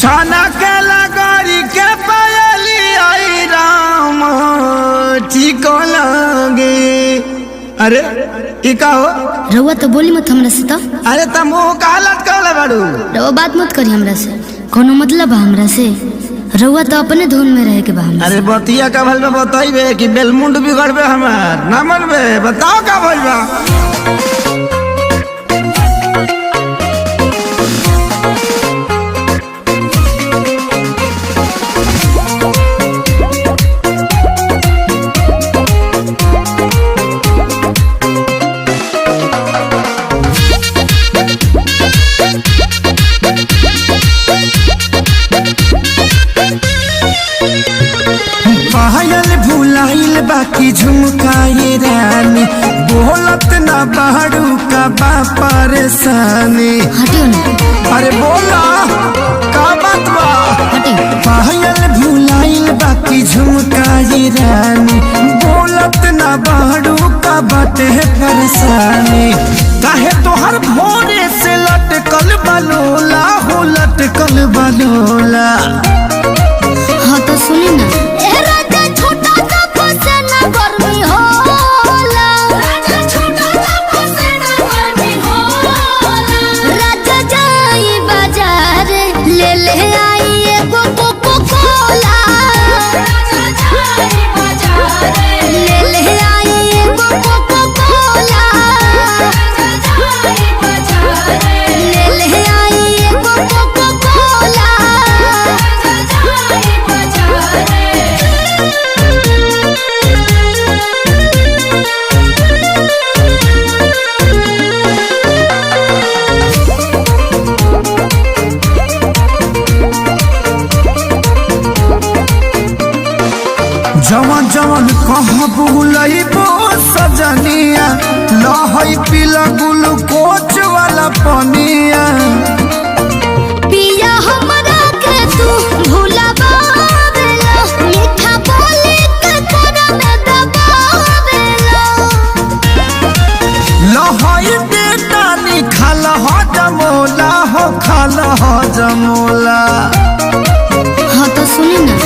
छाना के लगरी के पायली आई राम ठीक लगे। अरे ई का हो रउआ तो बोली मत हमरा से। तो अरे त मुंह कालत कहले बाड़ू। रउआ बात मत करी हमरा से, कोनो मतलब बा हमरा से? रउआ तो अपने धुन में रहे के बा हमरा से। अरे बतिया का भल में बताइबे कि बेलमुंड बिगड़बे हमार ना मनबे? बताओ का भइल बा। पायल भुलाइल बाकी झुमकाए रानी, बोलत ना बाड़ू का बा परेशानी। हटियो ना। अरे बोला का बात बा? हटियो। पायल भुलाइल बाकी झुमकाए रानी, बोलत ना बाड़ू का बाटे परेशानी। काहे तोहर भोरे से लटकल बलोला हो, लटकल बलोला। हाँ तो सुनी ना। जवन जवन कहाँ बुलइबो सजनिया, लहई पीला ग्लूकोच वाला पनिया। पिया हमरा के तू भुलावेला, मीठा बोली के तोरा में दबावेला। लहई बेटा नी खाल हो जमोला हो, खाल हो जमोला। हाँ तो सुनी ना।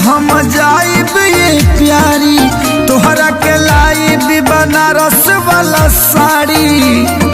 हम जाइब ये प्यारी, तोहरा के लाइब बनारस वाला साड़ी।